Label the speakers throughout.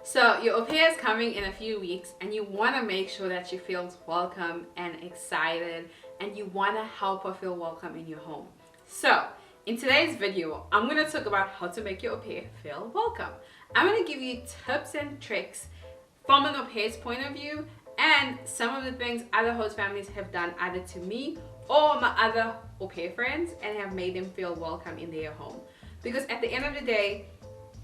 Speaker 1: So your au pair is coming in a few weeks and you want to make sure that she feels welcome and excited, and you want to help her feel welcome in your home. So in today's video, I'm going to talk about how to make your au pair feel welcome. I'm going to give you tips and tricks from an au pair's point of view, and some of the things other host families have done either to me or my other au pair friends and have made them feel welcome in their home. Because at the end of the day,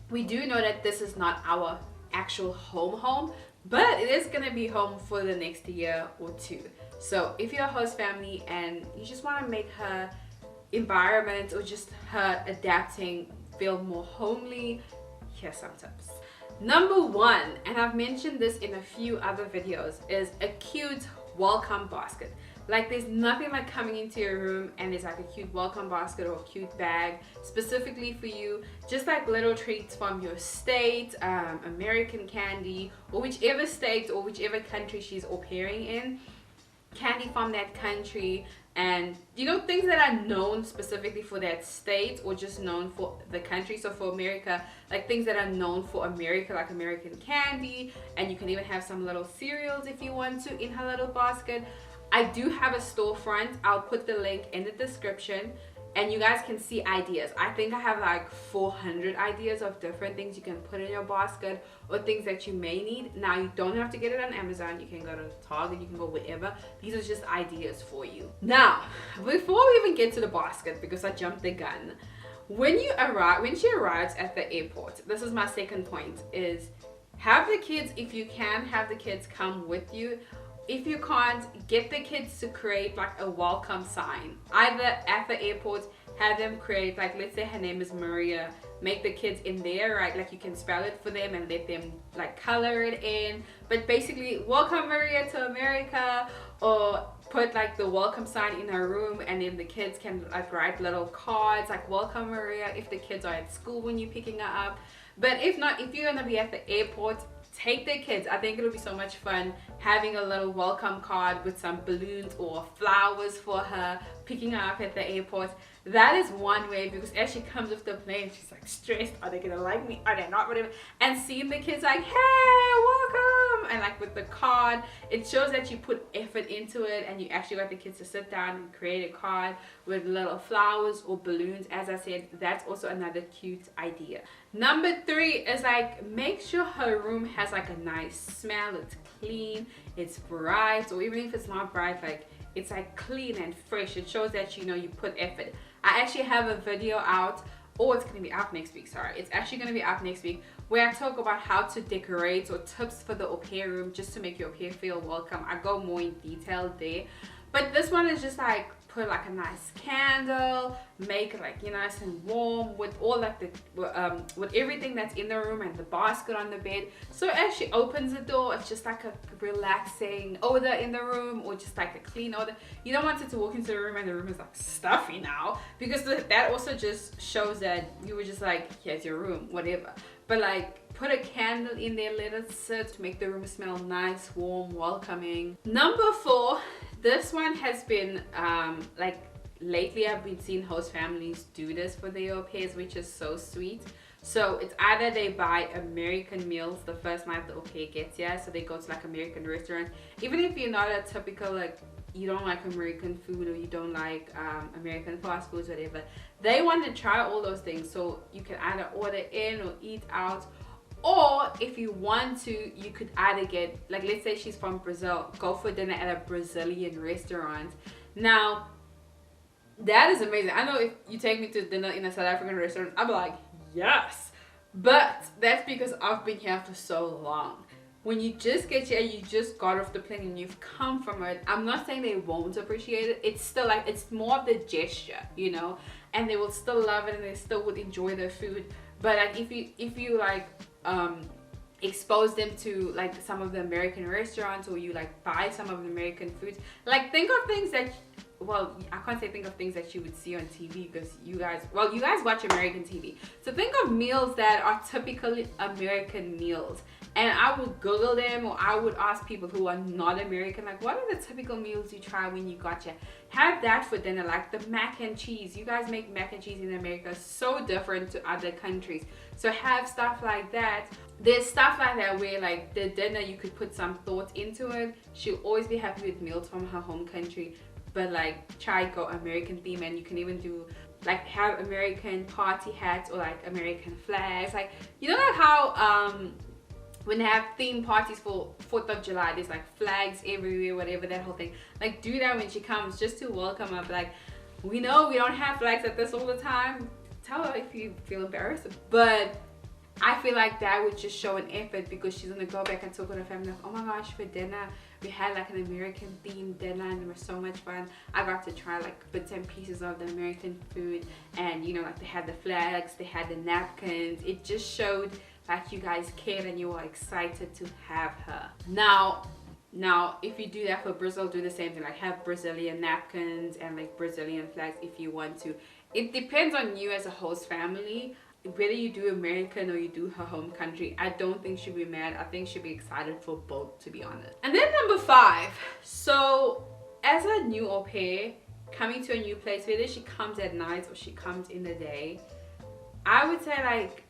Speaker 1: we do know that this is not our actual home, but it is going to be home for the next year or two. So if you're a host family and you just want to make her environment or just her adapting feel more homely, here's some tips. Number one, and I've mentioned this in a few other videos, is a cute welcome basket. Like, there's nothing like coming into your room and there's like a cute welcome basket or a cute bag specifically for you. Just like little treats from your state, American candy, or whichever state or whichever country she's au pairing in. Candy from that country, and you know, things that are known specifically for that state or just known for the country. So for America, like things that are known for America, like American candy, and you can even have some little cereals if you want to in her little basket. I do have a storefront. I'll put the link in the description and you guys can see ideas. I think I have like 400 ideas of different things you can put in your basket or things that you may need. Now, you don't have to get it on Amazon. You can go to Target, you can go wherever. These are just ideas for you. Now, before we even get to the basket, because I jumped the gun, when she arrives at the airport, this is my second point, is have the kids, if you can, have the kids come with you. If you can't, get the kids to create like a welcome sign. Either at the airport, have them create, like, let's say her name is Maria, make the kids in there, right? Like, you can spell it for them and let them like color it in. But basically, welcome Maria to America, or put like the welcome sign in her room, and then the kids can like write little cards like welcome Maria if the kids are at school when you're picking her up. But if not, if you're gonna be at the airport, take the kids. I think it'll be so much fun having a little welcome card with some balloons or flowers for her, picking her up at the airport. That is one way, because as she comes off the plane, she's like stressed. Are they gonna like me? Are they not? Whatever. And seeing the kids like, hey, welcome, and like with the card, it shows that you put effort into it and you actually got the kids to sit down and create a card with little flowers or balloons. As I said, that's also another cute idea. Number three is like, make sure her room has like a nice smell. It's clean, it's bright, or even if it's not bright, like it's like clean and fresh. It shows that you know you put effort. I actually have a video out, or it's going to be out next week, sorry. It's actually going to be out next week, where I talk about how to decorate or tips for the au pair room just to make your au pair feel welcome. I go more in detail there. But this one is just like, put like a nice candle, make it like, you know, nice and warm with all like the with everything that's in the room and the basket on the bed. So as she opens the door, it's just like a relaxing odor in the room, or just like a clean odor. You don't want it to walk into the room and the room is like stuffy now, because that also just shows that you were just like, here's your room, whatever. But like, put a candle in there, let it sit to make the room smell nice, warm, welcoming. Number four, this one has been like lately I've been seeing host families do this for their au pairs, which is so sweet. So it's either they buy American meals the first night the au pair gets here, so they go to like American restaurant. Even if you're not a typical, like, you don't like American food, or you don't like American fast foods, whatever, they want to try all those things. So you can either order in or eat out, or if you want to, you could either get, like, let's say she's from Brazil, go for dinner at a Brazilian restaurant. Now, that is amazing. I know if you take me to dinner in a South African restaurant, I'm like, yes. But that's because I've been here for so long. When you just get here, you just got off the plane and you've come from it, I'm not saying they won't appreciate it. It's still like, it's more of the gesture, you know, and they will still love it and they still would enjoy their food. But like, if you like expose them to like some of the American restaurants, or you like buy some of the American foods, like think of things that, well, I can't say think of things that you would see on TV, because you guys watch American TV. So think of meals that are typically American meals And I would Google them, or I would ask people who are not American, like, what are the typical meals you try when you got here? Have that for dinner, like the mac and cheese. You guys make mac and cheese in America so different to other countries. So have stuff like that. There's stuff like that where like the dinner, you could put some thought into it. She'll always be happy with meals from her home country, but like try go American theme. And you can even do like have American party hats or like American flags. Like, you know, like how when they have theme parties for 4th of July, there's like flags everywhere, whatever, that whole thing. Like do that when she comes, just to welcome her. But like, we know we don't have flags like this all the time. Tell her if you feel embarrassed, but I feel like that would just show an effort, because she's gonna go back and talk with her family like, oh my gosh, for dinner we had like an American themed dinner and it was so much fun. I got to try like bits and pieces of the American food, and you know, like they had the flags, they had the napkins. It just showed like you guys cared and you were excited to have her. Now if you do that for Brazil, do the same thing, like have Brazilian napkins and like Brazilian flags if you want to. It depends on you as a host family, whether you do American or you do her home country. I don't think she'll be mad. I think she'll be excited for both, to be honest. And then number 5, so as a new au pair coming to a new place, whether she comes at night or she comes in the day, I would say like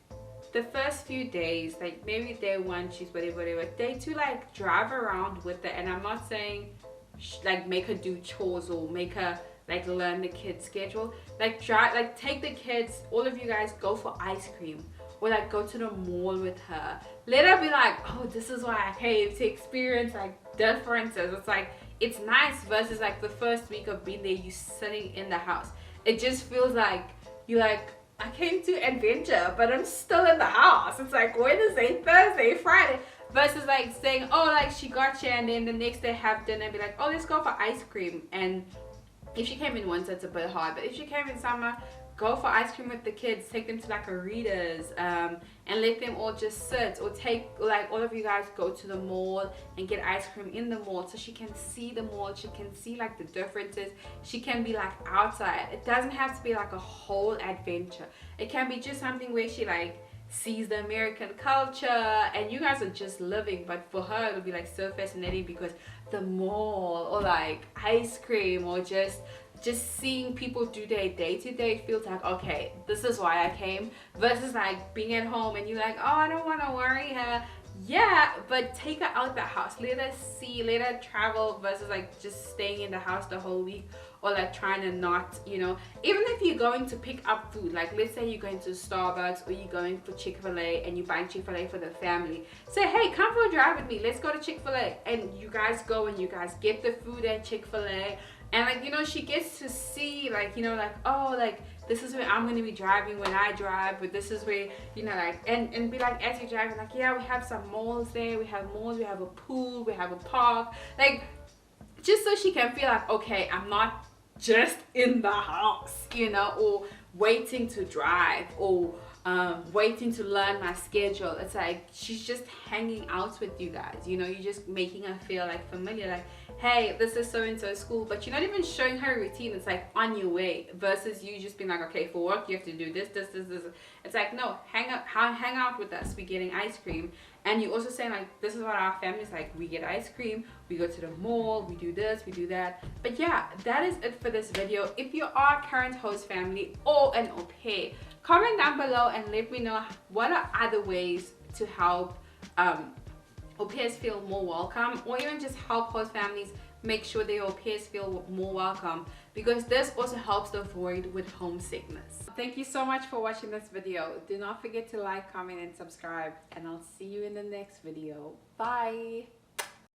Speaker 1: the first few days, like maybe day 1 she's whatever, day 2 like drive around with her. And I'm not saying like make her do chores or make her like learn the kids schedule. Like try, like take the kids, all of you guys, go for ice cream, or like go to the mall with her. Let her be like, oh, this is why I came, to experience like differences. It's like, it's nice versus like the first week of being there, you sitting in the house. It just feels like you like, I came to adventure, but I'm still in the house. It's like Wednesday, Thursday, Friday. Versus like saying, oh, like she got you, and then the next day have dinner and be like, oh, let's go for ice cream. And if she came in winter, it's a bit hard, but if she came in summer, go for ice cream with the kids, take them to like a Rita's, and let them all just sit, or take like all of you guys go to the mall and get ice cream in the mall, so she can see the mall, she can see like the differences, she can be like outside. It doesn't have to be like a whole adventure. It can be just something where she like sees the American culture and you guys are just living, but for her it'll be like so fascinating because the mall or like ice cream or just seeing people do their day-to-day feels like, okay, this is why I came, versus like being at home and you're like, oh, I don't want to worry her. Yeah, but take her out the house, let her see, let her travel, versus like just staying in the house the whole week, or like trying to not, you know, even if you're going to pick up food, like let's say you're going to Starbucks or you're going for Chick-fil-A and you're buying Chick-fil-A for the family, say, hey, come for a drive with me, let's go to Chick-fil-A, and you guys go and you guys get the food at Chick-fil-A, and like, you know, she gets to see like, you know, like, oh, like this is where I'm going to be driving when I drive, but this is where, you know, like, and be like, as you're driving, like, yeah, we have some malls there, we have malls, we have a pool, we have a park, like, just so she can feel like, okay, I'm not just in the house, you know, or waiting to drive, or waiting to learn my schedule. It's like she's just hanging out with you guys, you know, you're just making her feel like familiar, like, hey, this is so and so school, but you're not even showing her a routine. It's like on your way, versus you just being like, okay, for work you have to do this. It's like, no, hang out with us, we're getting ice cream. And you also saying like, this is what our family's like, we get ice cream, we go to the mall, we do this, we do that. But yeah, that is it for this video. If you are a current host family or an au pair, comment down below and let me know what are other ways to help au pairs feel more welcome, or even just help host families make sure their au pairs feel more welcome, because this also helps the void with homesickness. Thank you so much for watching this video. Do not forget to like, comment and subscribe, and I'll see you in the next video. Bye.